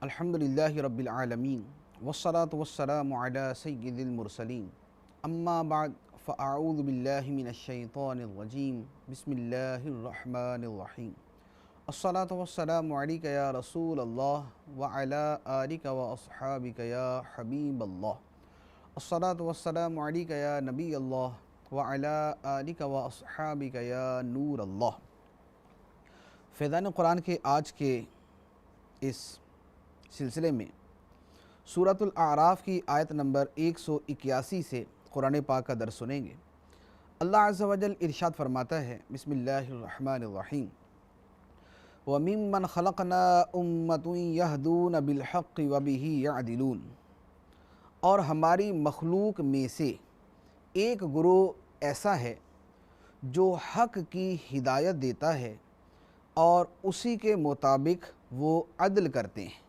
الحمدللہ رب العالمین والصلاة والسلام علی سید المرسلین اما بعد فاعوذ باللہ من الشیطان الرجیم بسم اللہ الرحمن الرحیم الصلاة والسلام علیک یا رسول اللہ وعلی آلک واصحابک یا حبیب اللہ الصلاة والسلام علیک یا نبی اللہ وعلی آلک واصحابک یا نور اللہ۔ فیضان قرآن کے آج کے اس سلسلے میں سورۃ الاعراف کی آیت نمبر 181 سے قرآن پاک کا درس سنیں گے۔ اللہ عز و جل ارشاد فرماتا ہے، بسم اللہ الرحمن الرحیم، وَمِمَّنْ خَلَقْنَا أُمَّةٌ يَهْدُونَ بِالْحَقِّ وَبِهِ يَعْدِلُونَ، اور ہماری مخلوق میں سے ایک گروہ ایسا ہے جو حق کی ہدایت دیتا ہے اور اسی کے مطابق وہ عدل کرتے ہیں۔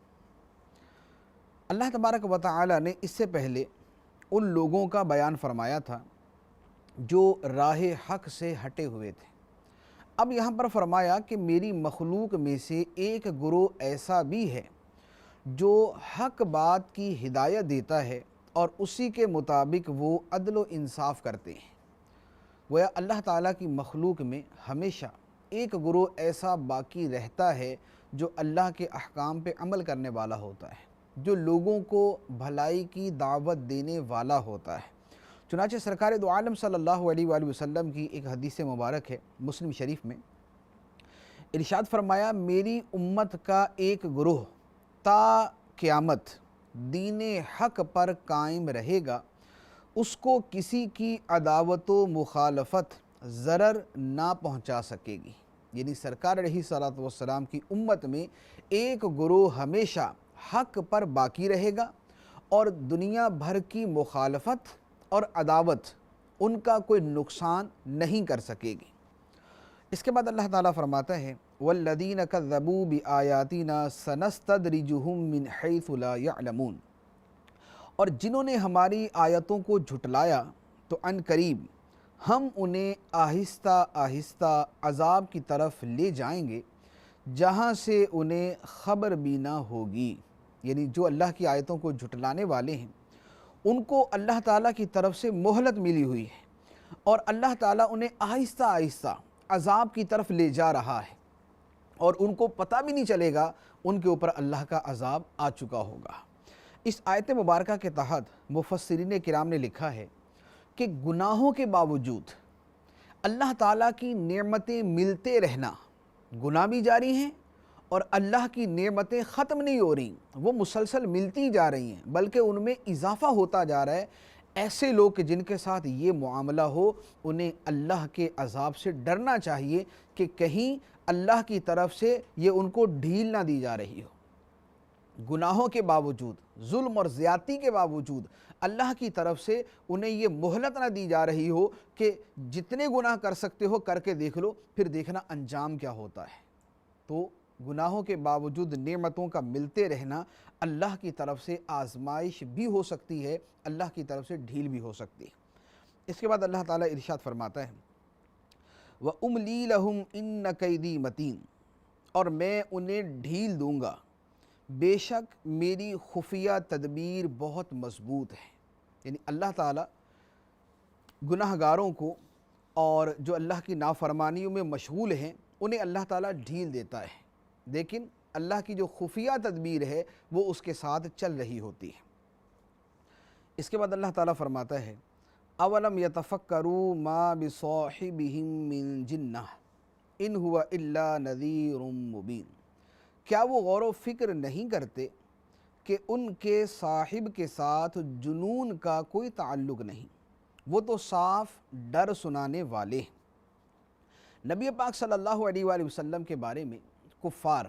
اللہ تبارک و تعالی نے اس سے پہلے ان لوگوں کا بیان فرمایا تھا جو راہ حق سے ہٹے ہوئے تھے۔ اب یہاں پر فرمایا کہ میری مخلوق میں سے ایک گروہ ایسا بھی ہے جو حق بات کی ہدایت دیتا ہے اور اسی کے مطابق وہ عدل و انصاف کرتے ہیں۔ گویا اللہ تعالیٰ کی مخلوق میں ہمیشہ ایک گروہ ایسا باقی رہتا ہے جو اللہ کے احکام پہ عمل کرنے والا ہوتا ہے، جو لوگوں کو بھلائی کی دعوت دینے والا ہوتا ہے۔ چنانچہ سرکار دو عالم صلی اللہ علیہ وآلہ وسلم کی ایک حدیث مبارک ہے مسلم شریف میں، ارشاد فرمایا، میری امت کا ایک گروہ تا قیامت دین حق پر قائم رہے گا، اس کو کسی کی عداوت و مخالفت ضرر نہ پہنچا سکے گی۔ یعنی سرکار علیہ الصلوۃ والسلام کی امت میں ایک گروہ ہمیشہ حق پر باقی رہے گا اور دنیا بھر کی مخالفت اور عداوت ان کا کوئی نقصان نہیں کر سکے گی۔ اس کے بعد اللہ تعالیٰ فرماتا ہے، وَالَّذِينَ كَذَّبُوا بِآيَاتِنَا سَنَسْتَدْرِجُهُم مِّنْ حَيْثُ لَا يَعْلَمُونَ، اور جنہوں نے ہماری آیتوں کو جھٹلایا تو عن قریب ہم انہیں آہستہ آہستہ عذاب کی طرف لے جائیں گے جہاں سے انہیں خبر بھی نہ ہوگی۔ یعنی جو اللہ کی آیتوں کو جھٹلانے والے ہیں ان کو اللہ تعالیٰ کی طرف سے مہلت ملی ہوئی ہے اور اللہ تعالیٰ انہیں آہستہ آہستہ عذاب کی طرف لے جا رہا ہے اور ان کو پتہ بھی نہیں چلے گا ان کے اوپر اللہ کا عذاب آ چکا ہوگا۔ اس آیت مبارکہ کے تحت مفسرین کرام نے لکھا ہے کہ گناہوں کے باوجود اللہ تعالیٰ کی نعمتیں ملتے رہنا، گناہ بھی جاری ہیں اور اللہ کی نعمتیں ختم نہیں ہو رہی، وہ مسلسل ملتی جا رہی ہیں بلکہ ان میں اضافہ ہوتا جا رہا ہے۔ ایسے لوگ جن کے ساتھ یہ معاملہ ہو انہیں اللہ کے عذاب سے ڈرنا چاہیے کہ کہیں اللہ کی طرف سے یہ ان کو ڈھیل نہ دی جا رہی ہو۔ گناہوں کے باوجود، ظلم اور زیادتی کے باوجود اللہ کی طرف سے انہیں یہ مہلت نہ دی جا رہی ہو کہ جتنے گناہ کر سکتے ہو کر کے دیکھ لو، پھر دیکھنا انجام کیا ہوتا ہے۔ تو گناہوں کے باوجود نعمتوں کا ملتے رہنا اللہ کی طرف سے آزمائش بھی ہو سکتی ہے، اللہ کی طرف سے ڈھیل بھی ہو سکتی ہے۔ اس کے بعد اللہ تعالیٰ ارشاد فرماتا ہے، وَأُمْلِي لَهُمْ إِنَّ كَيْدِي مَتِينٌ، اور میں انہیں ڈھیل دوں گا، بے شک میری خفیہ تدبیر بہت مضبوط ہے۔ یعنی اللہ تعالیٰ گناہ گاروں کو اور جو اللہ کی نافرمانیوں میں مشغول ہیں انہیں اللہ تعالیٰ ڈھیل دیتا ہے، لیکن اللہ کی جو خفیہ تدبیر ہے وہ اس کے ساتھ چل رہی ہوتی ہے۔ اس کے بعد اللہ تعالیٰ فرماتا ہے، اولم یتفکروا ما بصاحبہم من جنہ ان ہوا الا نذیر مبین، کیا وہ غور و فکر نہیں کرتے کہ ان کے صاحب کے ساتھ جنون کا کوئی تعلق نہیں، وہ تو صاف ڈر سنانے والے ہیں۔ نبی پاک صلی اللہ علیہ وآلہ وسلم کے بارے میں کفار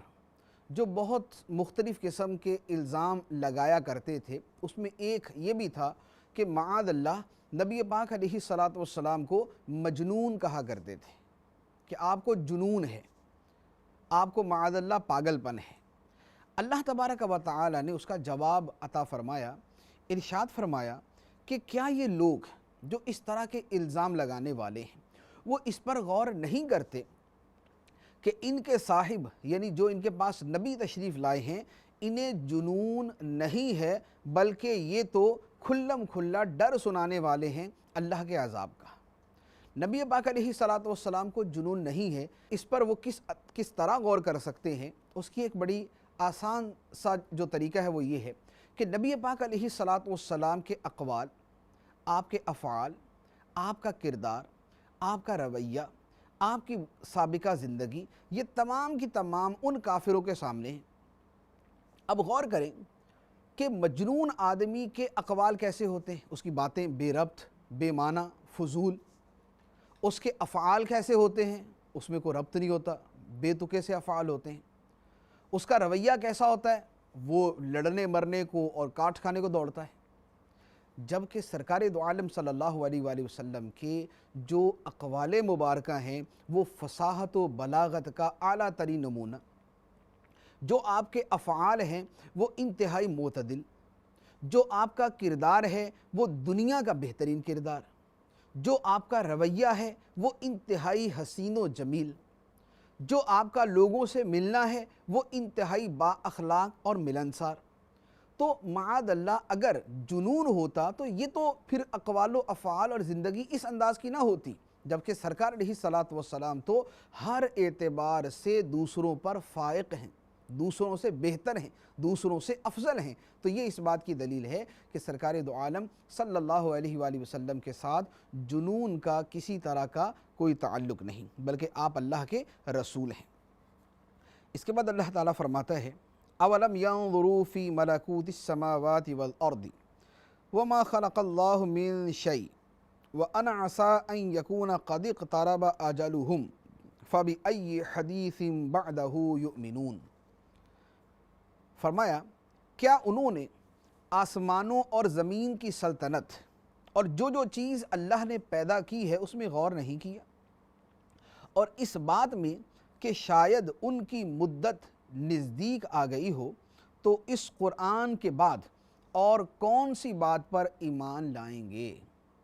جو بہت مختلف قسم کے الزام لگایا کرتے تھے، اس میں ایک یہ بھی تھا کہ معاذ اللہ نبی پاک علیہ الصلوۃ والسلام کو مجنون کہا کرتے تھے کہ آپ کو جنون ہے، آپ کو معاذ اللہ پاگل پن ہے۔ اللہ تبارک و تعالی نے اس کا جواب عطا فرمایا، ارشاد فرمایا کہ کیا یہ لوگ جو اس طرح کے الزام لگانے والے ہیں وہ اس پر غور نہیں کرتے کہ ان کے صاحب یعنی جو ان کے پاس نبی تشریف لائے ہیں انہیں جنون نہیں ہے بلکہ یہ تو کھلم کھلا ڈر سنانے والے ہیں اللہ کے عذاب کا۔ نبی پاک علیہ الصلاۃ والسلام کو جنون نہیں ہے، اس پر وہ کس طرح غور کر سکتے ہیں؟ اس کی ایک بڑی آسان سا جو طریقہ ہے وہ یہ ہے کہ نبی پاک علیہ الصلاۃ والسلام کے اقوال، آپ کے افعال، آپ کا کردار، آپ کا رویہ، آپ کی سابقہ زندگی، یہ تمام کی تمام ان کافروں کے سامنے ہیں۔ اب غور کریں کہ مجنون آدمی کے اقوال کیسے ہوتے ہیں، اس کی باتیں بے ربط، بے معنی، فضول۔ اس کے افعال کیسے ہوتے ہیں، اس میں کوئی ربط نہیں ہوتا، بے تکے سے افعال ہوتے ہیں۔ اس کا رویہ کیسا ہوتا ہے، وہ لڑنے مرنے کو اور کاٹ کھانے کو دوڑتا ہے۔ جبکہ سرکار دو عالم صلی اللہ علیہ وآلہ وسلم کے جو اقوال مبارکہ ہیں وہ فصاحت و بلاغت کا اعلیٰ ترین نمونہ، جو آپ کے افعال ہیں وہ انتہائی معتدل، جو آپ کا کردار ہے وہ دنیا کا بہترین کردار، جو آپ کا رویہ ہے وہ انتہائی حسین و جمیل، جو آپ کا لوگوں سے ملنا ہے وہ انتہائی با اخلاق اور ملنسار۔ تو معاذ اللہ اگر جنون ہوتا تو یہ تو پھر اقوال و افعال اور زندگی اس انداز کی نہ ہوتی، جبکہ سرکار علیہ الصلاۃ والسلام تو ہر اعتبار سے دوسروں پر فائق ہیں، دوسروں سے بہتر ہیں، دوسروں سے افضل ہیں۔ تو یہ اس بات کی دلیل ہے کہ سرکار دو عالم صلی اللہ علیہ وآلہ وسلم کے ساتھ جنون کا کسی طرح کا کوئی تعلق نہیں، بلکہ آپ اللہ کے رسول ہیں۔ اس کے بعد اللہ تعالیٰ فرماتا ہے اولم ينظروا في ملكوت السماوات والارض وما خلق الله من شيء وان عسى ان يكون قد اقترب اجلهم فبأي حديث بعده يؤمنون۔ فرمایا کیا انہوں نے آسمانوں اور زمین کی سلطنت اور جو چیز اللہ نے پیدا کی ہے اس میں غور نہیں کیا، اور اس بات میں کہ شاید ان کی مدت نزدیک آ گئی ہو، تو اس قرآن کے بعد اور کون سی بات پر ایمان لائیں گے؟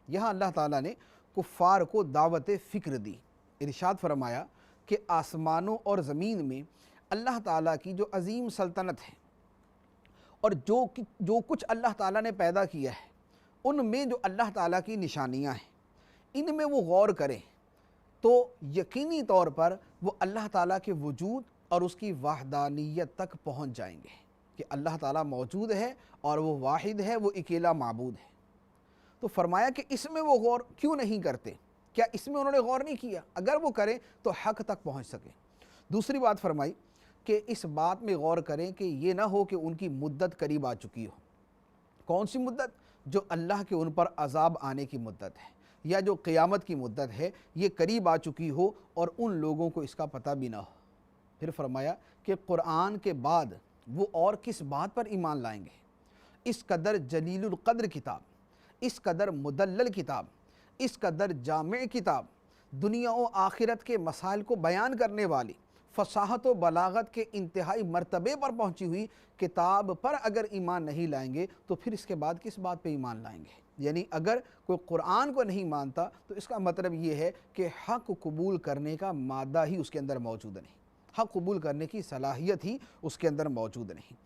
یہاں اللہ تعالیٰ نے کفار کو دعوت فکر دی، ارشاد فرمایا کہ آسمانوں اور زمین میں اللہ تعالیٰ کی جو عظیم سلطنت ہے اور جو کچھ اللہ تعالیٰ نے پیدا کیا ہے ان میں جو اللہ تعالیٰ کی نشانیاں ہیں ان میں وہ غور کریں تو یقینی طور پر وہ اللہ تعالیٰ کے وجود اور اس کی وحدانیت تک پہنچ جائیں گے کہ اللہ تعالیٰ موجود ہے اور وہ واحد ہے، وہ اکیلا معبود ہے۔ تو فرمایا کہ اس میں وہ غور کیوں نہیں کرتے؟ کیا اس میں انہوں نے غور نہیں کیا؟ اگر وہ کریں تو حق تک پہنچ سکیں۔ دوسری بات فرمائی کہ اس بات میں غور کریں کہ یہ نہ ہو کہ ان کی مدت قریب آ چکی ہو۔ کون سی مدت؟ جو اللہ کے ان پر عذاب آنے کی مدت ہے، یا جو قیامت کی مدت ہے، یہ قریب آ چکی ہو اور ان لوگوں کو اس کا پتہ بھی نہ ہو۔ پھر فرمایا کہ قرآن کے بعد وہ اور کس بات پر ایمان لائیں گے؟ اس قدر جلیل القدر کتاب، اس قدر مدلل کتاب، اس قدر جامع کتاب، دنیا و آخرت کے مسائل کو بیان کرنے والی، فصاحت و بلاغت کے انتہائی مرتبے پر پہنچی ہوئی کتاب پر اگر ایمان نہیں لائیں گے تو پھر اس کے بعد کس بات پہ ایمان لائیں گے؟ یعنی اگر کوئی قرآن کو نہیں مانتا تو اس کا مطلب یہ ہے کہ حق قبول کرنے کا مادہ ہی اس کے اندر موجود نہیں، حق قبول کرنے کی صلاحیت ہی اس کے اندر موجود نہیں۔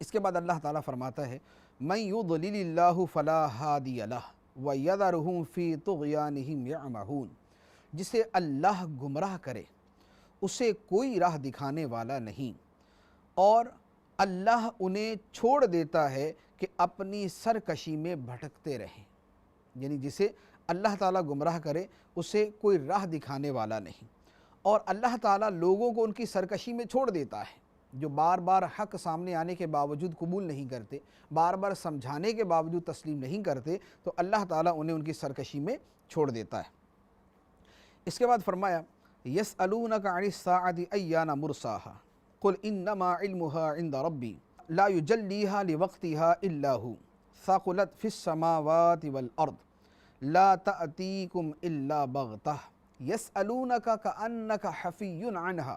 اس کے بعد اللہ تعالیٰ فرماتا ہے مَن يُضْلِلِ اللَّهُ فَلَا هَادِيَ لَهُ وَيَذَرُهُمْ فِي طُغْيَانِهِمْ يَعْمَهُونَ، جسے اللہ گمراہ کرے اسے کوئی راہ دکھانے والا نہیں، اور اللہ انہیں چھوڑ دیتا ہے کہ اپنی سرکشی میں بھٹکتے رہیں۔ یعنی جسے اللہ تعالیٰ گمراہ کرے اسے کوئی راہ دکھانے والا نہیں، اور اللہ تعالیٰ لوگوں کو ان کی سرکشی میں چھوڑ دیتا ہے۔ جو بار بار حق سامنے آنے کے باوجود قبول نہیں کرتے، بار بار سمجھانے کے باوجود تسلیم نہیں کرتے، تو اللہ تعالیٰ انہیں ان کی سرکشی میں چھوڑ دیتا ہے۔ اس کے بعد فرمایا يَسْأَلُونَكَ عَنِ السَّاعَةِ أَيَّانَ مُرْسَاهَا قُلْ إِنَّمَا عِلْمُهَا عِنْدَ رَبِّي لَا يُجَلِّيهَا لِوَقْتِهَا إِلَّا هُوَ ثَقُلَتْ فِي السَّمَاوَاتِ وَالْأَرْضِ لَا تَأْتِيكُمْ إِلَّا بَغْتَةً يَسْأَلُونَكَ كَأَنَّكَ حَفِيٌّ عَنْهَا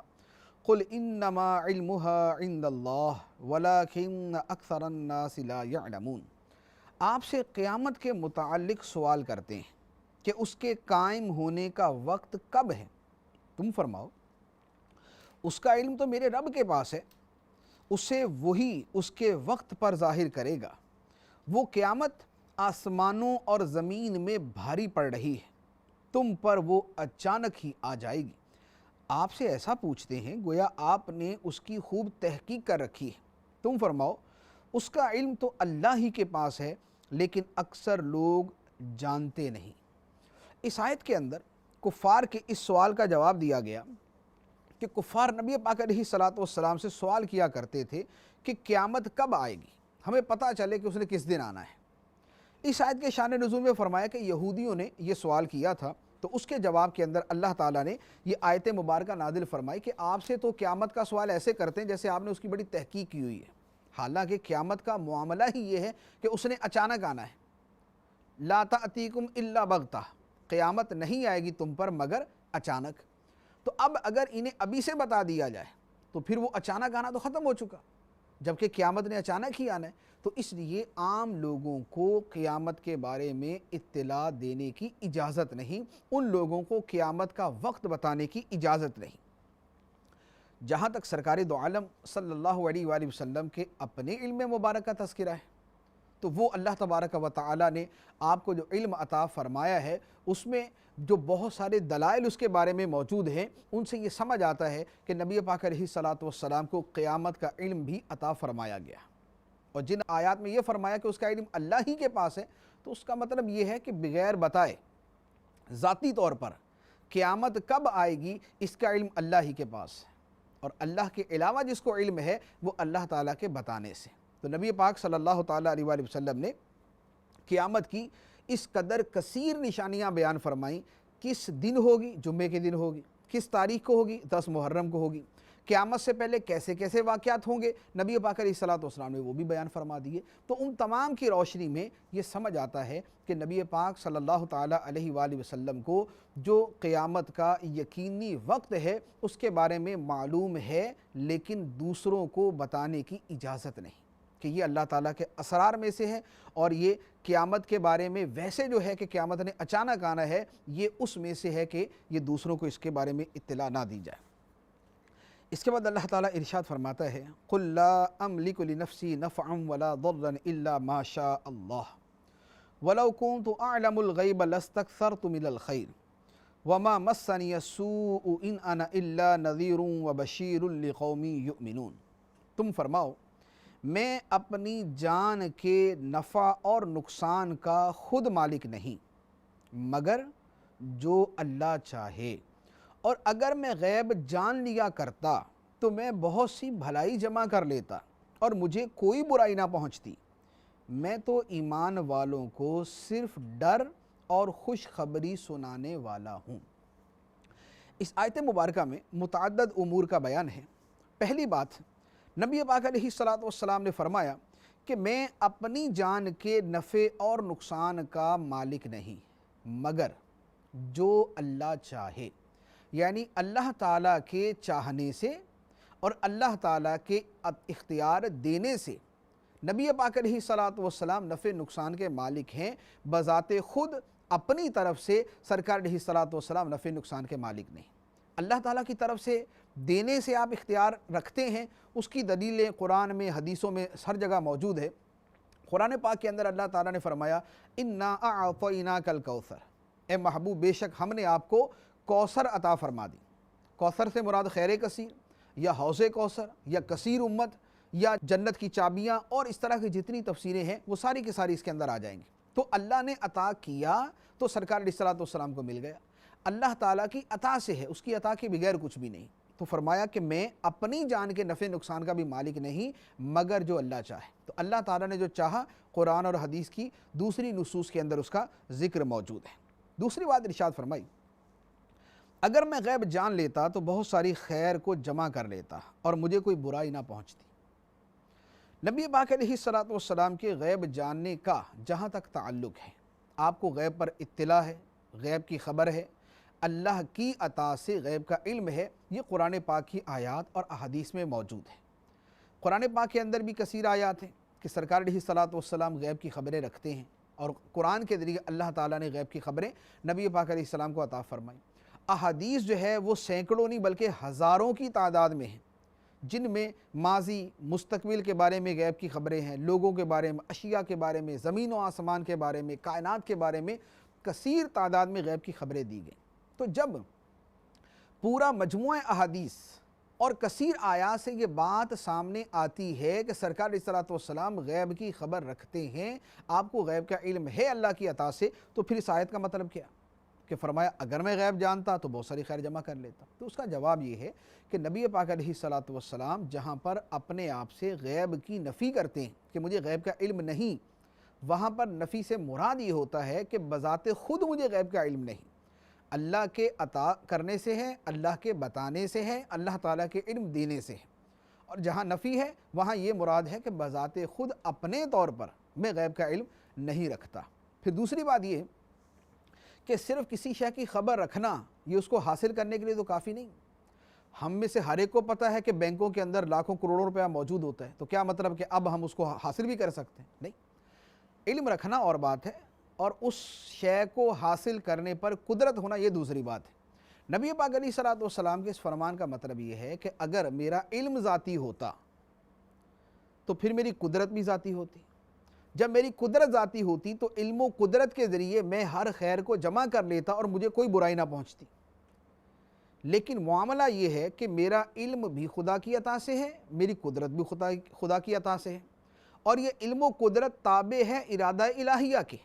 قُلْ إِنَّمَا عِلْمُهَا عِنْدَ اللَّهِ وَلَكِنَّ أَكْثَرَ النَّاسِ لَا يَعْلَمُونَ۔ آپ سے قیامت کے متعلق سوال کرتے ہیں کہ اس کے قائم ہونے کا وقت کب ہے؟ تم فرماؤ اس کا علم تو میرے رب کے پاس ہے، اسے وہی اس کے وقت پر ظاہر کرے گا۔ وہ قیامت آسمانوں اور زمین میں بھاری پڑ رہی ہے، تم پر وہ اچانک ہی آ جائے گی۔ آپ سے ایسا پوچھتے ہیں گویا آپ نے اس کی خوب تحقیق کر رکھی ہے۔ تم فرماؤ اس کا علم تو اللہ ہی کے پاس ہے، لیکن اکثر لوگ جانتے نہیں۔ اس آیت کے اندر کفار کے اس سوال کا جواب دیا گیا کہ کفار نبی پاک علیہ الصلوۃ والسلام سے سوال کیا کرتے تھے کہ قیامت کب آئے گی، ہمیں پتہ چلے کہ اس نے کس دن آنا ہے۔ اس آیت کے شان نزول میں فرمایا کہ یہودیوں نے یہ سوال کیا تھا، تو اس کے جواب کے اندر اللہ تعالیٰ نے یہ آیت مبارکہ نازل فرمائی کہ آپ سے تو قیامت کا سوال ایسے کرتے ہیں جیسے آپ نے اس کی بڑی تحقیق کی ہوئی ہے، حالانکہ قیامت کا معاملہ ہی یہ ہے کہ اس نے اچانک آنا ہے۔ لا تأتیکم الا بغتہ، قیامت نہیں آئے گی تم پر مگر اچانک۔ تو اب اگر انہیں ابھی سے بتا دیا جائے تو پھر وہ اچانک آنا تو ختم ہو چکا، جبکہ قیامت نے اچانک ہی آنا ہے۔ تو اس لیے عام لوگوں کو قیامت کے بارے میں اطلاع دینے کی اجازت نہیں، ان لوگوں کو قیامت کا وقت بتانے کی اجازت نہیں۔ جہاں تک سرکار دو عالم صلی اللہ علیہ وآلہ وسلم کے اپنے علم مبارک کا تذکرہ ہے، تو وہ اللہ تبارک و تعالیٰ نے آپ کو جو علم عطا فرمایا ہے، اس میں جو بہت سارے دلائل اس کے بارے میں موجود ہیں، ان سے یہ سمجھ آتا ہے کہ نبی پاک علیہ الصلوۃ والسلام کو قیامت کا علم بھی عطا فرمایا گیا۔ اور جن آیات میں یہ فرمایا کہ اس کا علم اللہ ہی کے پاس ہے، تو اس کا مطلب یہ ہے کہ بغیر بتائے ذاتی طور پر قیامت کب آئے گی اس کا علم اللہ ہی کے پاس ہے، اور اللہ کے علاوہ جس کو علم ہے وہ اللہ تعالیٰ کے بتانے سے۔ تو نبی پاک صلی اللہ تعالیٰ علیہ وآلہ وسلم نے قیامت کی اس قدر کثیر نشانیاں بیان فرمائیں۔ کس دن ہوگی؟ جمعے کے دن ہوگی۔ کس تاریخ کو ہوگی؟ 10 محرم کو ہوگی۔ قیامت سے پہلے کیسے کیسے واقعات ہوں گے، نبی پاک علیہ الصلوۃ والسلام نے وہ بھی بیان فرما دیے۔ تو ان تمام کی روشنی میں یہ سمجھ آتا ہے کہ نبی پاک صلی اللہ تعالیٰ علیہ وآلہ وسلم کو جو قیامت کا یقینی وقت ہے اس کے بارے میں معلوم ہے، لیکن دوسروں کو بتانے کی اجازت نہیں، کہ یہ اللہ تعالیٰ کے اسرار میں سے ہے، اور یہ قیامت کے بارے میں ویسے جو ہے کہ قیامت نے اچانک آنا ہے، یہ اس میں سے ہے کہ یہ دوسروں کو اس کے بارے میں اطلاع نہ دی جائے۔ اس کے بعد اللہ تعالیٰ ارشاد فرماتا ہے قُلْ لَا أَمْلِكُ لِنَفْسِي نَفْعًا وَلَا ضَرًّا إِلَّا مَا شَاءَ اللَّهُ وَلَوْ كُنْتُ أَعْلَمُ الْغَيْبَ لَاسْتَكْثَرْتُ مِنَ الْخَيْرِ وَمَا مَسَّنِيَ السُّوءُ إِنْ أَنَا إِلَّا نَذِيرٌ وَبَشِيرٌ لِقَوْمٍ يُؤْمِنُونَ۔ تم فرماؤ میں اپنی جان کے نفع اور نقصان کا خود مالک نہیں، مگر جو اللہ چاہے، اور اگر میں غیب جان لیا کرتا تو میں بہت سی بھلائی جمع کر لیتا اور مجھے کوئی برائی نہ پہنچتی۔ میں تو ایمان والوں کو صرف ڈر اور خوشخبری سنانے والا ہوں۔ اس آیت مبارکہ میں متعدد امور کا بیان ہے۔ پہلی بات، نبی پاک علیہ الصلوۃ والسلام نے فرمایا کہ میں اپنی جان کے نفع اور نقصان کا مالک نہیں، مگر جو اللہ چاہے، یعنی اللہ تعالیٰ کے چاہنے سے اور اللہ تعالیٰ کے اختیار دینے سے نبی پاک علیہ الصلوۃ والسلام نفع نقصان کے مالک ہیں۔ بذات خود اپنی طرف سے سرکار علیہ الصلوۃ والسلام نفع نقصان کے مالک نہیں۔ اللہ تعالیٰ کی طرف سے دینے سے آپ اختیار رکھتے ہیں، اس کی دلیلیں قرآن میں، حدیثوں میں ہر جگہ موجود ہے۔ قرآن پاک کے اندر اللہ تعالیٰ نے فرمایا اِنَّا أَعْطَيْنَاكَ الْكَوْثَرَ، اے محبوب بے شک ہم نے آپ کو کوثر عطا فرما دی۔ کوثر سے مراد خیر کثیر یا حوض کوثر یا کثیر امت یا جنت کی چابیاں اور اس طرح کی جتنی تفسیریں ہیں وہ ساری کی ساری اس کے اندر آ جائیں گی۔ تو اللہ نے عطا کیا تو سرکار علیہ الصلوۃ والسلام کو مل گیا، اللہ تعالیٰ کی عطا سے ہے، اس کی عطا کے بغیر کچھ بھی نہیں۔ تو فرمایا کہ میں اپنی جان کے نفع نقصان کا بھی مالک نہیں، مگر جو اللہ چاہے۔ تو اللہ تعالیٰ نے جو چاہا قرآن اور حدیث کی دوسری نصوص کے اندر اس کا ذکر موجود ہے۔ دوسری بات ارشاد فرمائی اگر میں غیب جان لیتا تو بہت ساری خیر کو جمع کر لیتا اور مجھے کوئی برائی نہ پہنچتی۔ نبی پاک علیہ الصلوۃ والسلام کے غیب جاننے کا جہاں تک تعلق ہے، آپ کو غیب پر اطلاع ہے، غیب کی خبر ہے، اللہ کی عطا سے غیب کا علم ہے، یہ قرآن پاک کی آیات اور احادیث میں موجود ہے۔ قرآن پاک کے اندر بھی کثیر آیات ہیں کہ سرکار علیہ الصلوۃ والسلام غیب کی خبریں رکھتے ہیں، اور قرآن کے ذریعے اللہ تعالیٰ نے غیب کی خبریں نبی پاک علیہ السلام کو عطا فرمائیں۔ احادیث جو ہے وہ سینکڑوں نہیں بلکہ ہزاروں کی تعداد میں ہیں جن میں ماضی مستقبل کے بارے میں غیب کی خبریں ہیں، لوگوں کے بارے میں، اشیاء کے بارے میں، زمین و آسمان کے بارے میں، کائنات کے بارے میں کثیر تعداد میں غیب کی خبریں دی گئیں۔ تو جب پورا مجموعہ احادیث اور کثیر آیات سے یہ بات سامنے آتی ہے کہ سرکار علیہ الصلوۃ والسلام غیب کی خبر رکھتے ہیں، آپ کو غیب کا علم ہے اللہ کی عطا سے، تو پھر اس آیت کا مطلب کیا؟ کہ فرمایا اگر میں غیب جانتا تو بہت ساری خیر جمع کر لیتا۔ تو اس کا جواب یہ ہے کہ نبی پاک علیہ الصلوۃ والسلام جہاں پر اپنے آپ سے غیب کی نفی کرتے ہیں کہ مجھے غیب کا علم نہیں، وہاں پر نفی سے مراد یہ ہوتا ہے کہ بذات خود مجھے غیب کا علم نہیں، اللہ کے عطا کرنے سے ہے، اللہ کے بتانے سے ہے، اللہ تعالیٰ کے علم دینے سے ہے۔ اور جہاں نفی ہے وہاں یہ مراد ہے کہ بذات خود اپنے طور پر میں غیب کا علم نہیں رکھتا۔ پھر دوسری بات یہ کہ صرف کسی شے کی خبر رکھنا یہ اس کو حاصل کرنے کے لیے تو کافی نہیں۔ ہم میں سے ہر ایک کو پتہ ہے کہ بینکوں کے اندر لاکھوں کروڑوں روپیہ موجود ہوتا ہے، تو کیا مطلب کہ اب ہم اس کو حاصل بھی کر سکتے ہیں؟ نہیں، علم رکھنا اور بات ہے، اور اس شے کو حاصل کرنے پر قدرت ہونا یہ دوسری بات ہے۔ نبی پاک علیہ الصلوۃ والسلام کے اس فرمان کا مطلب یہ ہے کہ اگر میرا علم ذاتی ہوتا تو پھر میری قدرت بھی ذاتی ہوتی۔ جب میری قدرت ذاتی ہوتی تو علم و قدرت کے ذریعے میں ہر خیر کو جمع کر لیتا اور مجھے کوئی برائی نہ پہنچتی۔ لیکن معاملہ یہ ہے کہ میرا علم بھی خدا کی عطا سے ہے، میری قدرت بھی خدا کی عطا سے ہے، اور یہ علم و قدرت تابع ہے ارادہ الہیہ کے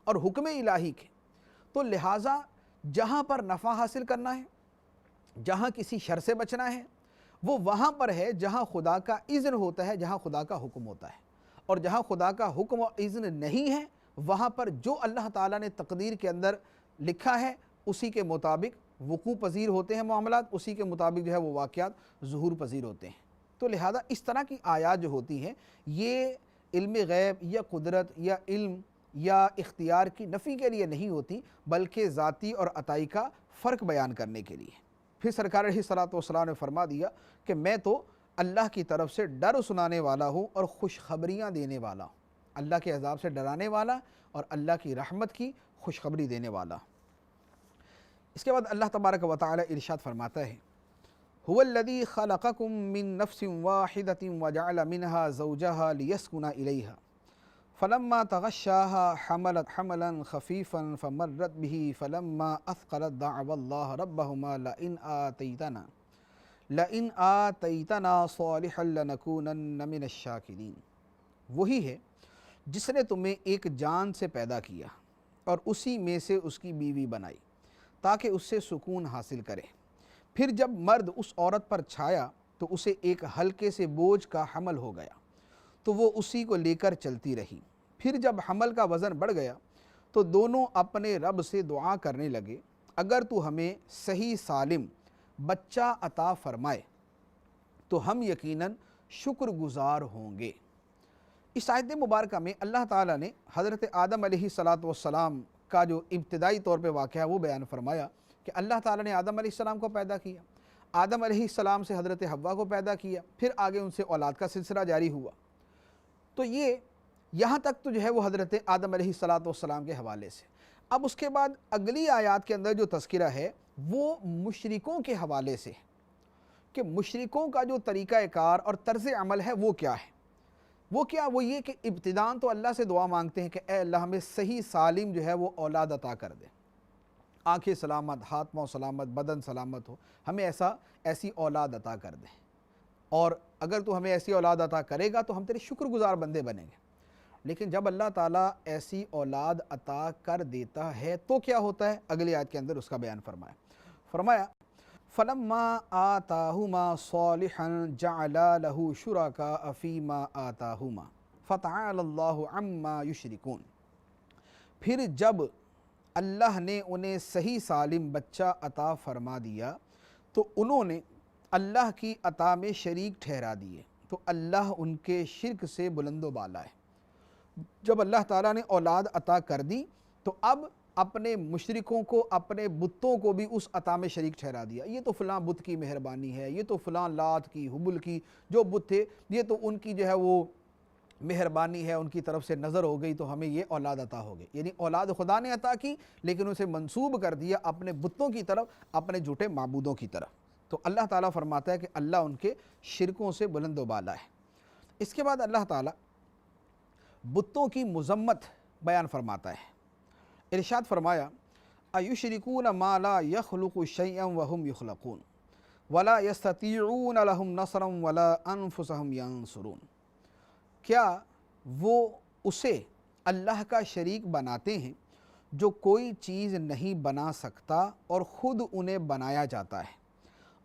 اور حکم الہی کے۔ تو لہٰذا جہاں پر نفع حاصل کرنا ہے، جہاں کسی شر سے بچنا ہے، وہ وہاں پر ہے جہاں خدا کا اذن ہوتا ہے، جہاں خدا کا حکم ہوتا ہے۔ اور جہاں خدا کا حکم و اذن نہیں ہے وہاں پر جو اللہ تعالیٰ نے تقدیر کے اندر لکھا ہے اسی کے مطابق وقوع پذیر ہوتے ہیں معاملات، اسی کے مطابق جو ہے وہ واقعات ظہور پذیر ہوتے ہیں۔ تو لہذا اس طرح کی آیات جو ہوتی ہیں یہ علم غیب یا قدرت یا علم یا اختیار کی نفی کے لیے نہیں ہوتی، بلکہ ذاتی اور عطائی کا فرق بیان کرنے کے لیے۔ پھر سرکار علیہ الصلوۃ والسلام نے فرما دیا کہ میں تو اللہ کی طرف سے ڈر سنانے والا ہوں اور خوشخبریاں دینے والا ہوں، اللہ کے عذاب سے ڈرانے والا اور اللہ کی رحمت کی خوشخبری دینے والا۔ اس کے بعد اللہ تبارک و تعالی ارشاد فرماتا ہے هو الذی خلقکم من نفس واحدۃ وجعل منها زوجها ليسكن إلیہا فلما تغشاها حملت حملا خفیفا فمرت به فلما اثقلت دعوا اللہ ربهما لئن آتیتنا صالحا لنکونن من الشاکرین۔ وہی ہے جس نے تمہیں ایک جان سے پیدا کیا اور اسی میں سے اس کی بیوی بنائی تاکہ اس سے سکون حاصل کرے، پھر جب مرد اس عورت پر چھایا تو اسے ایک ہلکے سے بوجھ کا حمل ہو گیا تو وہ اسی کو لے کر چلتی رہی، پھر جب حمل کا وزن بڑھ گیا تو دونوں اپنے رب سے دعا کرنے لگے اگر تو ہمیں صحیح سالم بچہ عطا فرمائے تو ہم یقیناً شکر گزار ہوں گے۔ اس آیت مبارکہ میں اللہ تعالیٰ نے حضرت آدم علیہ السلام کا جو ابتدائی طور پہ واقعہ ہے وہ بیان فرمایا کہ اللہ تعالیٰ نے آدم علیہ السلام کو پیدا کیا، آدم علیہ السلام سے حضرت حوا کو پیدا کیا، پھر آگے ان سے اولاد کا سلسلہ جاری ہوا۔ تو یہ یہاں تک تو جو ہے وہ حضرت آدم علیہ السلام کے حوالے سے۔ اب اس کے بعد اگلی آیات کے اندر جو تذکرہ ہے وہ مشرکوں کے حوالے سے کہ مشرکوں کا جو طریقہ کار اور طرز عمل ہے وہ کیا ہے۔ وہ یہ کہ ابتداءً تو اللہ سے دعا مانگتے ہیں کہ اے اللہ ہمیں صحیح سالم جو ہے وہ اولاد عطا کر دے، آنکھیں سلامت، ہاتھ پاؤں سلامت، بدن سلامت ہو، ہمیں ایسی اولاد عطا کر دے، اور اگر تو ہمیں ایسی اولاد عطا کرے گا تو ہم تیرے شکر گزار بندے بنیں گے۔ لیکن جب اللہ تعالیٰ ایسی اولاد عطا کر دیتا ہے تو کیا ہوتا ہے؟ اگلی آیت کے اندر اس کا بیان فرمایا فَلَمَّا آتَاهُمَا صَالِحًا جَعَلَا لَهُ شُرَكَاءَ فِيمَا آتَاهُمَا فَتَعَالَى اللَّهُ عَمَّا يُشْرِكُونَ۔ پھر جب اللہ نے انہیں صحیح سالم بچہ عطا فرما دیا تو انہوں نے اللہ کی عطا میں شریک ٹھہرا دیے، تو اللہ ان کے شرک سے بلند و بالا ہے۔ جب اللہ تعالیٰ نے اولاد عطا کر دی تو اب اپنے مشرکوں کو، اپنے بتوں کو بھی اس عطا میں شریک ٹھہرا دیا۔ یہ تو فلاں بت کی مہربانی ہے، یہ تو فلاں لات کی، حبل کی جو بت تھے یہ تو ان کی جو ہے وہ مہربانی ہے، ان کی طرف سے نظر ہو گئی تو ہمیں یہ اولاد عطا ہو گئی۔ یعنی اولاد خدا نے عطا کی لیکن اسے منسوب کر دیا اپنے بتوں کی طرف، اپنے جھوٹے معبودوں کی طرف۔ تو اللہ تعالیٰ فرماتا ہے کہ اللہ ان کے شرکوں سے بلند و بالا ہے۔ اس کے بعد اللہ تعالیٰ بتوں کی مذمت بیان فرماتا ہے۔ ارشاد فرمایا اَیُشْرِکُونَ مَا لَا يَخْلُقُ شَیْئًا وَهُمْ يُخْلَقُونَ وَلَا يَسْتَطِيعُونَ لَهُمْ نَصْرًا وَلَا أَنفُسَهُمْ يَنصُرُونَ، کیا وہ اسے اللہ کا شریک بناتے ہیں جو کوئی چیز نہیں بنا سکتا اور خود انہیں بنایا جاتا ہے،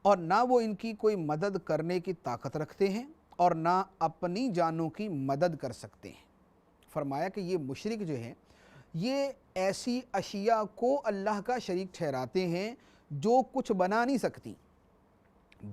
اور نہ وہ ان کی کوئی مدد کرنے کی طاقت رکھتے ہیں اور نہ اپنی جانوں کی مدد کر سکتے ہیں۔ فرمایا کہ یہ مشرک جو ہیں یہ ایسی اشیاء کو اللہ کا شریک ٹھہراتے ہیں جو کچھ بنا نہیں سکتی۔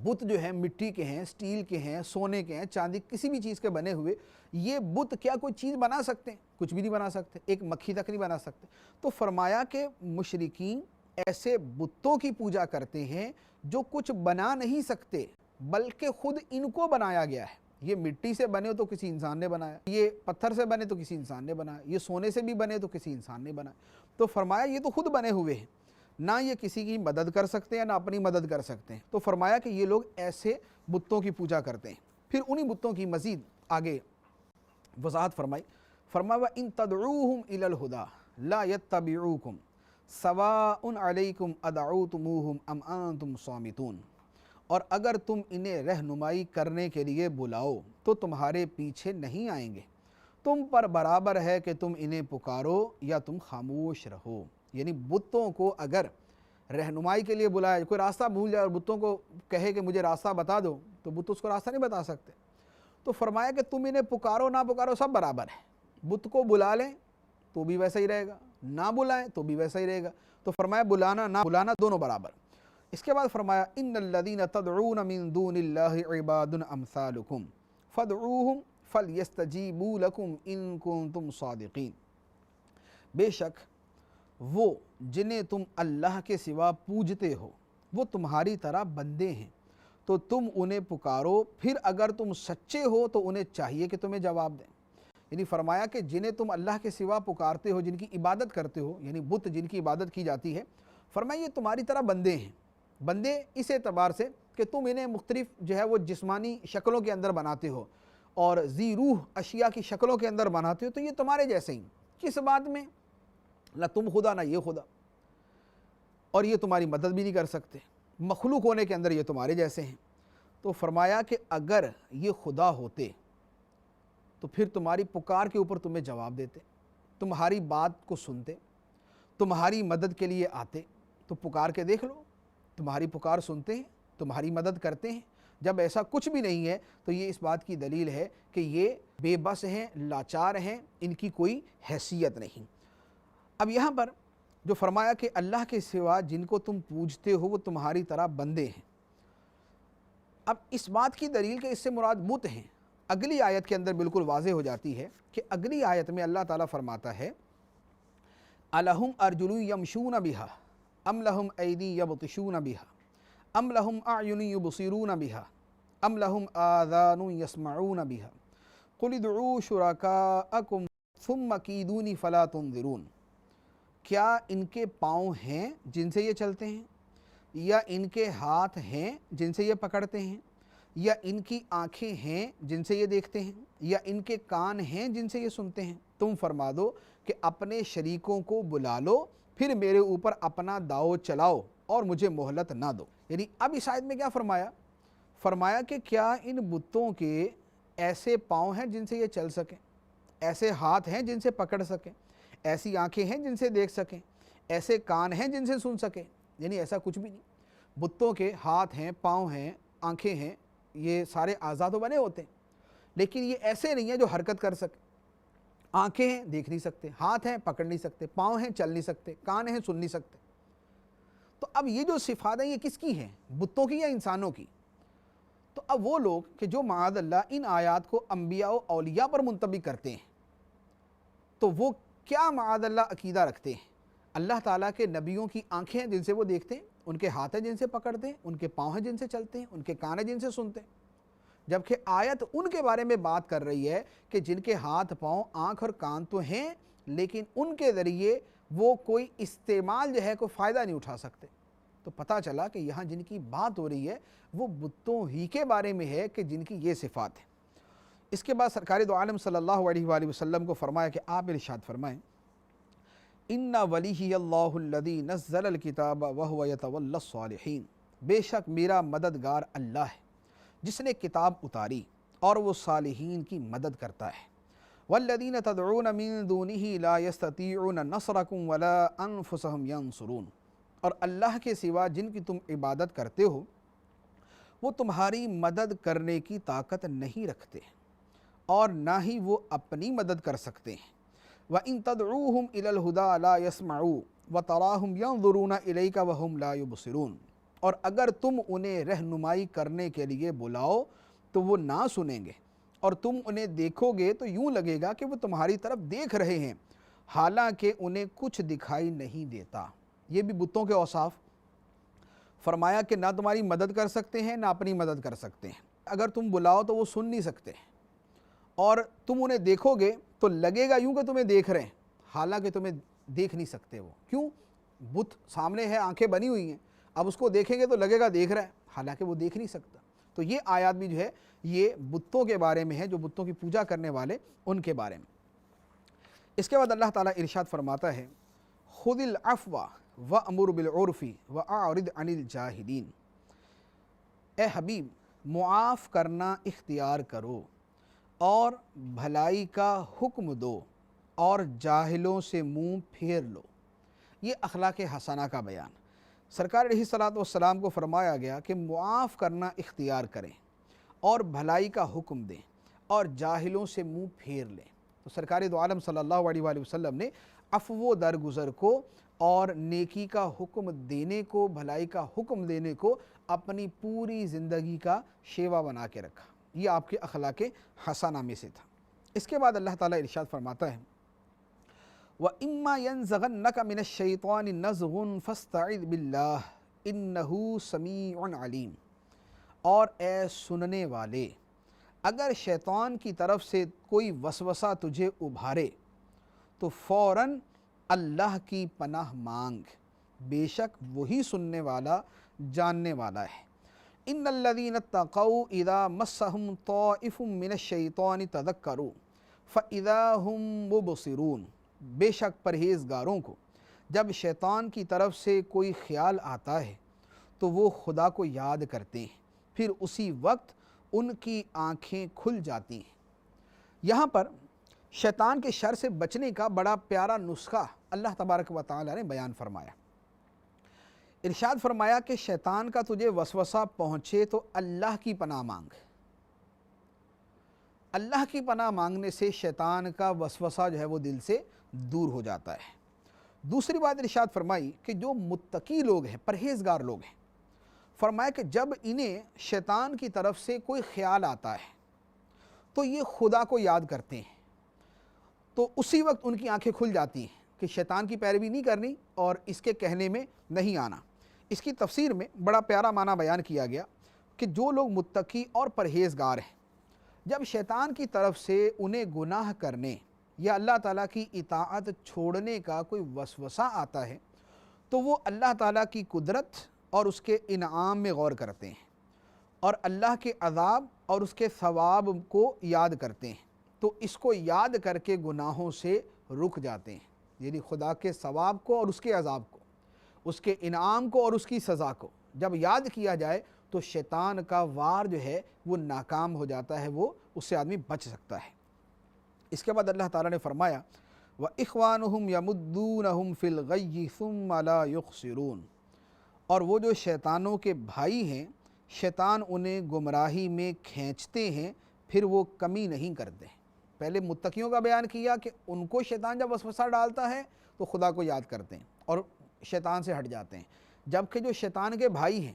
بت جو ہیں مٹی کے ہیں، سٹیل کے ہیں، سونے کے ہیں، چاندی، کسی بھی چیز کے بنے ہوئے یہ بت کیا کوئی چیز بنا سکتے ہیں؟ کچھ بھی نہیں بنا سکتے، ایک مکھی تک نہیں بنا سکتے۔ تو فرمایا کہ مشرکین ایسے بتوں کی پوجا کرتے ہیں جو کچھ بنا نہیں سکتے بلکہ خود ان کو بنایا گیا ہے۔ یہ مٹی سے بنے تو کسی انسان نے بنایا، یہ پتھر سے بنے تو کسی انسان نے بنایا، یہ سونے سے بھی بنے تو کسی انسان نے بنایا۔ تو فرمایا یہ تو خود بنے ہوئے ہیں، نہ یہ کسی کی مدد کر سکتے ہیں نہ اپنی مدد کر سکتے ہیں۔ تو فرمایا کہ یہ لوگ ایسے بتوں کی پوجا کرتے ہیں۔ پھر انہی بتوں کی مزید آگے وضاحت فرمائی، فرمایا وَإِن تَدْعُوهُمْ إِلَى الْهُدَى لَا يَتَّبِعُوكُمْ سَوَاءٌ عَلَيْكُمْ أَدْعَوْتُمُوهُمْ أَمْ أَنْتُمْ صَامِتُونَ، اور اگر تم انہیں رہنمائی کرنے کے لیے بلاؤ تو تمہارے پیچھے نہیں آئیں گے، تم پر برابر ہے کہ تم انہیں پکارو یا تم خاموش رہو۔ یعنی بتوں کو اگر رہنمائی کے لیے بلائے، کوئی راستہ بھول جائے اور بتوں کو کہے کہ مجھے راستہ بتا دو، تو بت اس کو راستہ نہیں بتا سکتے۔ تو فرمایا کہ تم انہیں پکارو نہ پکارو سب برابر ہے، بت کو بلا لیں تو بھی ویسا ہی رہے گا، نہ بلائیں تو بھی ویسا ہی رہے گا۔ تو فرمایا بلانا نہ بلانا دونوں برابر۔ اس کے بعد فرمایا ان الذین تدعون من دون اللہ عباد امثالکم فادعوہم فلیستجیبوا لکم ان کنتم صادقین، بے شک وہ جنہیں تم اللہ کے سوا پوجتے ہو وہ تمہاری طرح بندے ہیں، تو تم انہیں پکارو، پھر اگر تم سچے ہو تو انہیں چاہیے کہ تمہیں جواب دیں۔ یعنی فرمایا کہ جنہیں تم اللہ کے سوا پکارتے ہو، جن کی عبادت کرتے ہو، یعنی بت جن کی عبادت کی جاتی ہے، فرمایا یہ تمہاری طرح بندے ہیں۔ بندے اس اعتبار سے کہ تم انہیں مختلف جو ہے وہ جسمانی شکلوں کے اندر بناتے ہو اور ذی روح اشیاء کی شکلوں کے اندر بناتے ہو، تو یہ تمہارے جیسے ہی، کس بات میں؟ نہ تم خدا نہ یہ خدا، اور یہ تمہاری مدد بھی نہیں کر سکتے، مخلوق ہونے کے اندر یہ تمہارے جیسے ہیں۔ تو فرمایا کہ اگر یہ خدا ہوتے تو پھر تمہاری پکار کے اوپر تمہیں جواب دیتے، تمہاری بات کو سنتے، تمہاری مدد کے لیے آتے۔ تو پکار کے دیکھ لو، تمہاری پکار سنتے ہیں، تمہاری مدد کرتے ہیں۔ جب ایسا کچھ بھی نہیں ہے تو یہ اس بات کی دلیل ہے کہ یہ بے بس ہیں، لاچار ہیں، ان کی کوئی حیثیت نہیں۔ اب یہاں پر جو فرمایا کہ اللہ کے سوا جن کو تم پوجتے ہو وہ تمہاری طرح بندے ہیں، اب اس بات کی دلیل کہ اس سے مراد بت ہیں اگلی آیت کے اندر بالکل واضح ہو جاتی ہے کہ اگلی آیت میں اللہ تعالیٰ فرماتا ہے الہم ارجل یمشون بہا ام لہم ایدی یبطشون بہا ام لہم اعین یبصرون بہا ام لہم آذان یسمعون بہا قل ادعوا شرکاءکم ثم کیدونی فلا تنظرون، کیا ان کے پاؤں ہیں جن سے یہ چلتے ہیں، یا ان کے ہاتھ ہیں جن سے یہ پکڑتے ہیں، یا ان کی آنکھیں ہیں جن سے یہ دیکھتے ہیں، یا ان کے کان ہیں جن سے یہ سنتے ہیں؟ تم فرما دو کہ اپنے شریکوں کو بلا لو، پھر میرے اوپر اپنا داؤ چلاؤ اور مجھے مہلت نہ دو۔ یعنی اب اس آیت میں کیا فرمایا؟ فرمایا کہ کیا ان بتوں کے ایسے پاؤں ہیں جن سے یہ چل سکیں، ایسے ہاتھ ہیں جن سے پکڑ سکیں، ایسی آنکھیں ہیں جن سے دیکھ سکیں، ایسے کان ہیں جن سے سن سکیں؟ یعنی ایسا کچھ بھی نہیں۔ بتوں کے ہاتھ ہیں، پاؤں ہیں، آنکھیں ہیں، یہ سارے اعضاء تو بنے ہوتے ہیں، لیکن یہ ایسے نہیں ہیں جو حرکت کر سکیں۔ آنکھیں ہیں دیکھ نہیں سکتے، ہاتھ ہیں پکڑ نہیں سکتے، پاؤں ہیں چل نہیں سکتے، کان ہیں سن نہیں سکتے۔ تو اب یہ جو صفات ہیں یہ کس کی ہیں؟ بتوں کی یا انسانوں کی؟ تو اب وہ لوگ کہ جو معاذ اللہ ان آیات کو انبیاء و اولیاء پر منطبق کرتے ہیں، تو وہ کیا معاذ اللہ عقیدہ رکھتے ہیں؟ اللہ تعالیٰ کے نبیوں کی آنکھیں ہیں جن سے وہ دیکھتے ہیں، ان کے ہاتھ ہیں جن سے پکڑتے ہیں، ان کے پاؤں ہیں جن سے چلتے ہیں، ان کے کان ہیں جن سے سنتے ہیں، جبکہ آیت ان کے بارے میں بات کر رہی ہے کہ جن کے ہاتھ، پاؤں، آنکھ اور کان تو ہیں لیکن ان کے ذریعے وہ کوئی استعمال جو ہے کوئی فائدہ نہیں اٹھا سکتے۔ تو پتہ چلا کہ یہاں جن کی بات ہو رہی ہے وہ بتوں ہی کے بارے میں ہے کہ جن کی یہ صفات ہیں۔ اس کے بعد سرکار دو عالم صلی اللہ علیہ وآلہ وسلم کو فرمایا کہ آپ ارشاد فرمائیں ان ولیہ اللہ الذی نزل الکتاب وہو یتولی الصالحین، بے شک میرا مددگار اللہ ہے جس نے کتاب اتاری اور وہ صالحین کی مدد کرتا ہے۔ والذین تدعون من دونہ لا یستطیعون نصرکم ولا انفسہم ینصرون، اور اللہ کے سوا جن کی تم عبادت کرتے ہو وہ تمہاری مدد کرنے کی طاقت نہیں رکھتے اور نہ ہی وہ اپنی مدد کر سکتے ہیں۔ وَإِن تَدْعُوهُمْ إِلَى الْهُدَىٰ لَا يَسْمَعُوا وَتَرَاهُمْ يَنظُرُونَ إِلَيْكَ وَهُمْ لَا يُبْصِرُونَ، اور اگر تم انہیں رہنمائی کرنے کے لیے بلاؤ تو وہ نہ سنیں گے، اور تم انہیں دیکھو گے تو یوں لگے گا کہ وہ تمہاری طرف دیکھ رہے ہیں حالانکہ انہیں کچھ دکھائی نہیں دیتا۔ یہ بھی بتوں کے اوصاف، فرمایا کہ نہ تمہاری مدد کر سکتے ہیں نہ اپنی مدد کر سکتے ہیں، اگر تم بلاؤ تو وہ سن نہیں سکتے، اور تم انہیں دیکھو گے تو لگے گا یوں کہ تمہیں دیکھ رہے ہیں حالانکہ تمہیں دیکھ نہیں سکتے وہ۔ کیوں؟ بت سامنے ہے، آنکھیں بنی ہوئی ہیں، اب اس کو دیکھیں گے تو لگے گا دیکھ رہا ہے حالانکہ وہ دیکھ نہیں سکتا۔ تو یہ آیات بھی جو ہے یہ بتوں کے بارے میں ہے، جو بتوں کی پوجا کرنے والے ان کے بارے میں۔ اس کے بعد اللہ تعالیٰ ارشاد فرماتا ہے خذ العفو وامر بالعرف واعرض عن الجاہلین، اے حبیب معاف کرنا اختیار کرو اور بھلائی کا حکم دو اور جاہلوں سے منہ پھیر لو۔ یہ اخلاق حسنہ کا بیان، سرکار علیہ الصلوۃ والسلام کو فرمایا گیا کہ معاف کرنا اختیار کریں اور بھلائی کا حکم دیں اور جاہلوں سے منہ پھیر لیں۔ تو سرکار دو عالم صلی اللہ علیہ وآلہ وسلم نے عفو و درگزر کو اور نیکی کا حکم دینے کو، بھلائی کا حکم دینے کو اپنی پوری زندگی کا شیوا بنا کے رکھا۔ یہ آپ کے اخلاق حسنہ میں سے تھا۔ اس کے بعد اللہ تعالیٰ ارشاد فرماتا ہے وَإِمَّا يَنزَغَنَّكَ مِنَ الشَّيْطَانِ نَزْغٌ فَاسْتَعِذْ بِاللَّهِ إِنَّهُ سَمِيعٌ عَلِيمٌ، اور اے سننے والے اگر شیطان کی طرف سے کوئی وسوسہ تجھے ابھارے تو فوراً اللہ کی پناہ مانگ، بے شک وہی سننے والا جاننے والا ہے۔ ان الذین اتقوا اذا مسهم طائف من الشیطان تذکروا فاذا هم مبصرون، بے شک پرہیزگاروں کو جب شیطان کی طرف سے کوئی خیال آتا ہے تو وہ خدا کو یاد کرتے ہیں، پھر اسی وقت ان کی آنکھیں کھل جاتی ہیں۔ یہاں پر شیطان کے شر سے بچنے کا بڑا پیارا نسخہ اللہ تبارک و تعالی نے بیان فرمایا۔ ارشاد فرمایا کہ شیطان کا تجھے وسوسہ پہنچے تو اللہ کی پناہ مانگ۔ اللہ کی پناہ مانگنے سے شیطان کا وسوسہ جو ہے وہ دل سے دور ہو جاتا ہے۔ دوسری بات ارشاد فرمائی کہ جو متقی لوگ ہیں، پرہیزگار لوگ ہیں، فرمایا کہ جب انہیں شیطان کی طرف سے کوئی خیال آتا ہے تو یہ خدا کو یاد کرتے ہیں، تو اسی وقت ان کی آنکھیں کھل جاتی ہیں کہ شیطان کی پیروی نہیں کرنی اور اس کے کہنے میں نہیں آنا۔ اس کی تفسیر میں بڑا پیارا معنی بیان کیا گیا کہ جو لوگ متقی اور پرہیزگار ہیں، جب شیطان کی طرف سے انہیں گناہ کرنے یا اللہ تعالیٰ کی اطاعت چھوڑنے کا کوئی وسوسہ آتا ہے تو وہ اللہ تعالیٰ کی قدرت اور اس کے انعام میں غور کرتے ہیں اور اللہ کے عذاب اور اس کے ثواب کو یاد کرتے ہیں، تو اس کو یاد کر کے گناہوں سے رک جاتے ہیں، یعنی خدا کے ثواب کو اور اس کے عذاب کو، اس کے انعام کو اور اس کی سزا کو جب یاد کیا جائے تو شیطان کا وار جو ہے وہ ناکام ہو جاتا ہے، وہ اس سے آدمی بچ سکتا ہے۔ اس کے بعد اللہ تعالیٰ نے فرمایا وَإِخْوَانُهُمْ يَمُدُّونَهُمْ فِي الْغَيِّ ثُمَّ لَا يُخْسِرُونَ، اور وہ جو شیطانوں کے بھائی ہیں، شیطان انہیں گمراہی میں کھینچتے ہیں پھر وہ کمی نہیں کرتے۔ پہلے متقیوں کا بیان کیا کہ ان کو شیطان جب وسوسہ ڈالتا ہے تو خدا کو یاد کرتے ہیں اور شیطان سے ہٹ جاتے ہیں، جبکہ جو شیطان کے بھائی ہیں،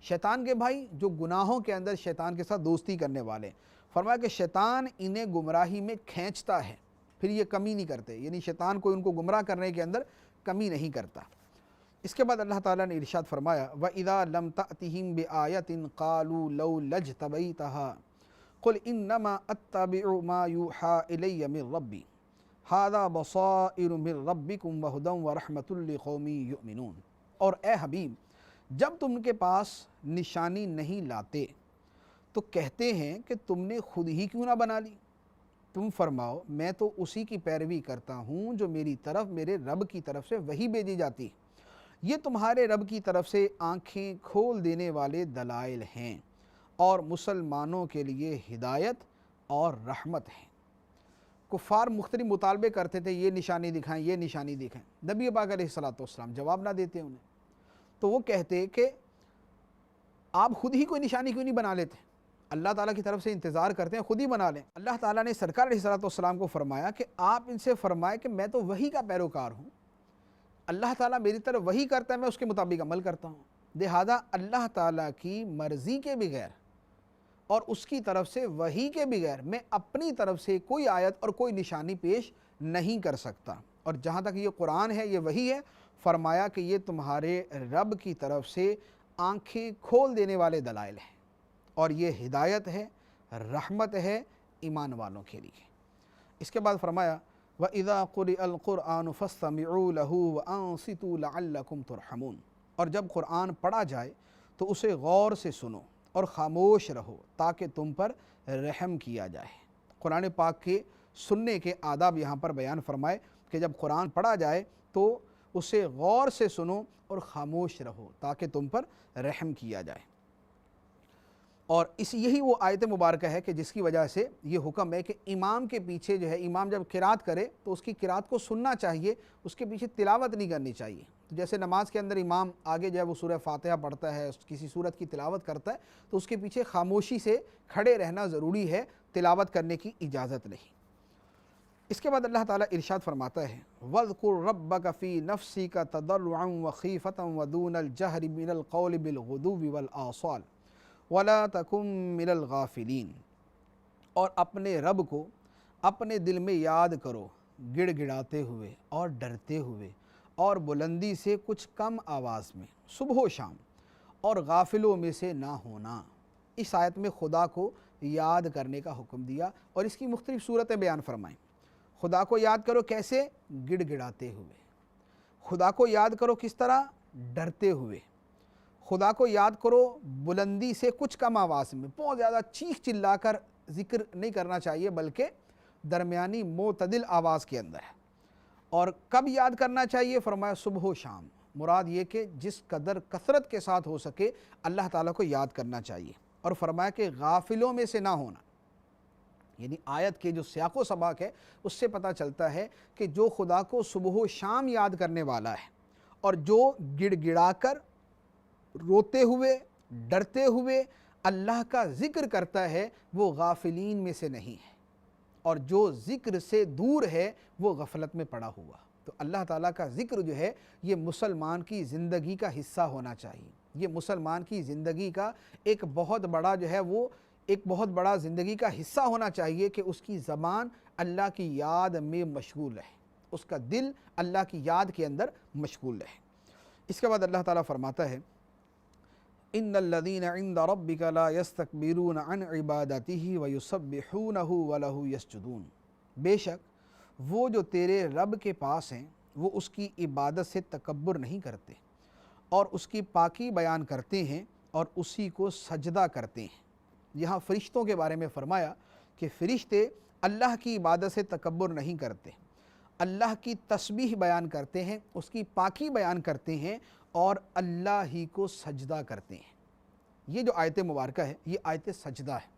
شیطان کے بھائی جو گناہوں کے اندر شیطان کے ساتھ دوستی کرنے والے، فرمایا کہ شیطان انہیں گمراہی میں کھینچتا ہے پھر یہ کمی نہیں کرتے، یعنی شیطان کوئی ان کو گمراہ کرنے کے اندر کمی نہیں کرتا۔ اس کے بعد اللہ تعالیٰ نے ارشاد فرمایا وَإِذَا لَمْ تَأْتِهِمْ بِآيَةٍ قَالُوا لَوْ لَاجْتَبَيْتَهَا قُلْ إِنَّمَا أَتَّبِعُ مَا يُوحَىٰ إِلَيَّ مِن رَّبِّي هَٰذَا بَصَائِرُ مِن رَّبِّكُمْ وَهُدًى وَرَحْمَةٌ لِّقَوْمٍ يُؤْمِنُونَ، اور اے حبیب جب تم کے پاس نشانی نہیں لاتے تو کہتے ہیں کہ تم نے خود ہی کیوں نہ بنا لی؟ تم فرماؤ میں تو اسی کی پیروی کرتا ہوں جو میری طرف میرے رب کی طرف سے وحی بھیجی جاتی ہے۔ یہ تمہارے رب کی طرف سے آنکھیں کھول دینے والے دلائل ہیں اور مسلمانوں کے لیے ہدایت اور رحمت ہے۔ کفار مختلف مطالبے کرتے تھے، یہ نشانی دکھائیں، یہ نشانی دکھائیں۔ نبی پاک علیہ الصلوۃ والسلام جواب نہ دیتے انہیں، تو وہ کہتے کہ آپ خود ہی کوئی نشانی کیوں نہیں بنا لیتے؟ اللہ تعالیٰ کی طرف سے انتظار کرتے ہیں، خود ہی بنا لیں۔ اللہ تعالیٰ نے سرکار علیہ الصلوۃ والسلام کو فرمایا کہ آپ ان سے فرمائے کہ میں تو وحی کا پیروکار ہوں، اللہ تعالیٰ میری طرف وحی کرتا ہے، میں اس کے مطابق عمل کرتا ہوں، لہذا اللہ تعالیٰ کی مرضی کے بغیر اور اس کی طرف سے وحی کے بغیر میں اپنی طرف سے کوئی آیت اور کوئی نشانی پیش نہیں کر سکتا۔ اور جہاں تک یہ قرآن ہے، یہ وحی ہے، فرمایا کہ یہ تمہارے رب کی طرف سے آنکھیں کھول دینے والے دلائل ہیں اور یہ ہدایت ہے، رحمت ہے ایمان والوں کے لیے۔ اس کے بعد فرمایا وَإِذَا قُرِئَ الْقُرْآنُ فَاسْتَمِعُوا لَهُ وَأَنصِتُوا لَعَلَّكُمْ تُرْحَمُونَ، اور جب قرآن پڑھا جائے تو اسے غور سے سنو اور خاموش رہو تاکہ تم پر رحم کیا جائے۔ قرآن پاک کے سننے کے آداب یہاں پر بیان فرمائے کہ جب قرآن پڑھا جائے تو اسے غور سے سنو اور خاموش رہو تاکہ تم پر رحم کیا جائے۔ اور یہی وہ آیت مبارکہ ہے کہ جس کی وجہ سے یہ حکم ہے کہ امام کے پیچھے جو ہے، امام جب قرات کرے تو اس کی قرات کو سننا چاہیے، اس کے پیچھے تلاوت نہیں کرنی چاہیے۔ جیسے نماز کے اندر امام آگے جو ہے وہ سورہ فاتحہ پڑھتا ہے، کسی سورت کی تلاوت کرتا ہے، تو اس کے پیچھے خاموشی سے کھڑے رہنا ضروری ہے، تلاوت کرنے کی اجازت نہیں۔ اس کے بعد اللہ تعالیٰ ارشاد فرماتا ہے وَاذْكُرْ رَبَّكَ فِي نَفْسِكَ تَضَرُّعًا وَخِيفَةً وَدُونَ الْجَهْرِ مِنَ الْقَوْلِ بِالْغُدُوِّ وَالْآصَالِ وَلَا تَكُن مِّنَ الْغَافِلِينَ، اور اپنے رب کو اپنے دل میں یاد کرو گڑ گڑاتے ہوئے اور ڈرتے ہوئے اور بلندی سے کچھ کم آواز میں، صبح و شام، اور غافلوں میں سے نہ ہونا۔ اس آیت میں خدا کو یاد کرنے کا حکم دیا اور اس کی مختلف صورتیں بیان فرمائیں۔ خدا کو یاد کرو کیسے؟ گڑ گڑاتے ہوئے۔ خدا کو یاد کرو کس طرح؟ ڈرتے ہوئے۔ خدا کو یاد کرو بلندی سے کچھ کم آواز میں، بہت زیادہ چیخ چلا کر ذکر نہیں کرنا چاہیے بلکہ درمیانی معتدل آواز کے اندر ہے۔ اور کب یاد کرنا چاہیے؟ فرمایا صبح و شام، مراد یہ کہ جس قدر کثرت کے ساتھ ہو سکے اللہ تعالیٰ کو یاد کرنا چاہیے۔ اور فرمایا کہ غافلوں میں سے نہ ہونا، یعنی آیت کے جو سیاق و سباق ہے اس سے پتہ چلتا ہے کہ جو خدا کو صبح و شام یاد کرنے والا ہے اور جو گڑ گڑا کر روتے ہوئے ڈرتے ہوئے اللہ کا ذکر کرتا ہے وہ غافلین میں سے نہیں ہے، اور جو ذکر سے دور ہے وہ غفلت میں پڑا ہوا۔ تو اللہ تعالیٰ کا ذکر جو ہے یہ مسلمان کی زندگی کا حصہ ہونا چاہیے، یہ مسلمان کی زندگی کا ایک بہت بڑا جو ہے وہ ایک بہت بڑا زندگی کا حصہ ہونا چاہیے کہ اس کی زبان اللہ کی یاد میں مشغول ہے، اس کا دل اللہ کی یاد کے اندر مشغول ہے۔ اس کے بعد اللہ تعالیٰ فرماتا ہے ان الذین عند ربک لا یستکبرون عن عبادتہ ویسبحونہ ولہ یسجدون، بے شک وہ جو تیرے رب کے پاس ہیں وہ اس کی عبادت سے تکبر نہیں کرتے اور اس کی پاکی بیان کرتے ہیں اور اسی کو سجدہ کرتے ہیں۔ یہاں فرشتوں کے بارے میں فرمایا کہ فرشتے اللہ کی عبادت سے تکبر نہیں کرتے، اللہ کی تسبیح بیان کرتے ہیں، اس کی پاکی بیان کرتے ہیں اور اللہ ہی کو سجدہ کرتے ہیں۔ یہ جو آیت مبارکہ ہے یہ آیت سجدہ ہے۔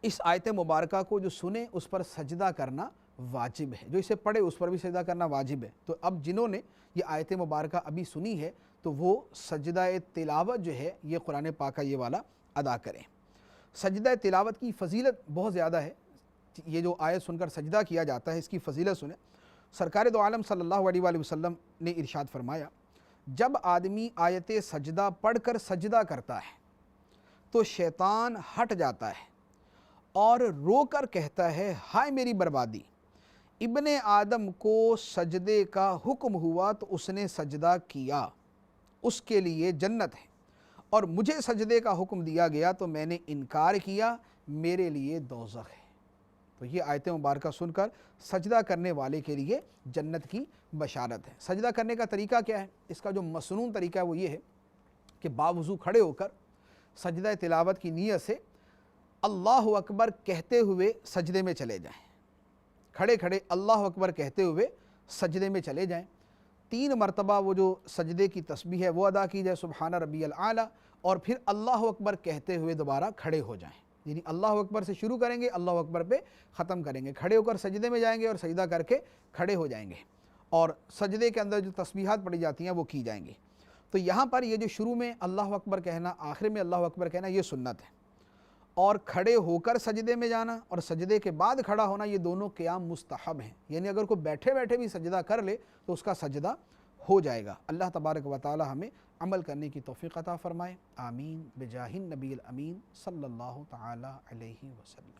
اس آیت مبارکہ کو جو سنے اس پر سجدہ کرنا واجب ہے، جو اسے پڑھے اس پر بھی سجدہ کرنا واجب ہے۔ تو اب جنہوں نے یہ آیت مبارکہ ابھی سنی ہے تو وہ سجدہ تلاوت جو ہے یہ قرآن پاک یہ والا ادا کریں۔ سجدہ تلاوت کی فضیلت بہت زیادہ ہے، یہ جو آیت سن کر سجدہ کیا جاتا ہے اس کی فضیلت سنیں۔ سرکار دو عالم صلی اللہ علیہ وآلہ وسلم نے ارشاد فرمایا جب آدمی آیت سجدہ پڑھ کر سجدہ کرتا ہے تو شیطان ہٹ جاتا ہے اور رو کر کہتا ہے ہائے میری بربادی، ابن آدم کو سجدے کا حکم ہوا تو اس نے سجدہ کیا، اس کے لیے جنت ہے، اور مجھے سجدے کا حکم دیا گیا تو میں نے انکار کیا، میرے لیے دوزخ ہے۔ تو یہ آیت مبارکہ سن کر سجدہ کرنے والے کے لیے جنت کی بشارت ہے۔ سجدہ کرنے کا طریقہ کیا ہے؟ اس کا جو مسنون طریقہ ہے وہ یہ ہے کہ باوضو کھڑے ہو کر سجدہ تلاوت کی نیت سے اللہ اکبر کہتے ہوئے سجدے میں چلے جائیں، کھڑے کھڑے اللہ اکبر کہتے ہوئے سجدے میں چلے جائیں۔ 3 مرتبہ وہ جو سجدے کی تسبیح ہے وہ ادا کی جائے سبحان ربی الاعلیٰ، اور پھر اللہ اکبر کہتے ہوئے دوبارہ کھڑے ہو جائیں، یعنی اللہ اکبر سے شروع کریں گے، اللہ اکبر پہ ختم کریں گے، کھڑے ہو کر سجدے میں جائیں گے اور سجدہ کر کے کھڑے ہو جائیں گے، اور سجدے کے اندر جو تسبیحات پڑھی جاتی ہیں وہ کی جائیں گی۔ تو یہاں پر یہ جو شروع میں اللہ اکبر کہنا، آخر میں اللہ اکبر کہنا، یہ سنت ہے، اور کھڑے ہو کر سجدے میں جانا اور سجدے کے بعد کھڑا ہونا یہ دونوں قیام مستحب ہیں، یعنی اگر کوئی بیٹھے بیٹھے بھی سجدہ کر لے تو اس کا سجدہ ہو جائے گا۔ اللہ تبارک و تعالی ہمیں عمل کرنے کی توفیق عطا فرمائے، آمین بجاہ النبی الامین صلی اللہ تعالی علیہ وسلم۔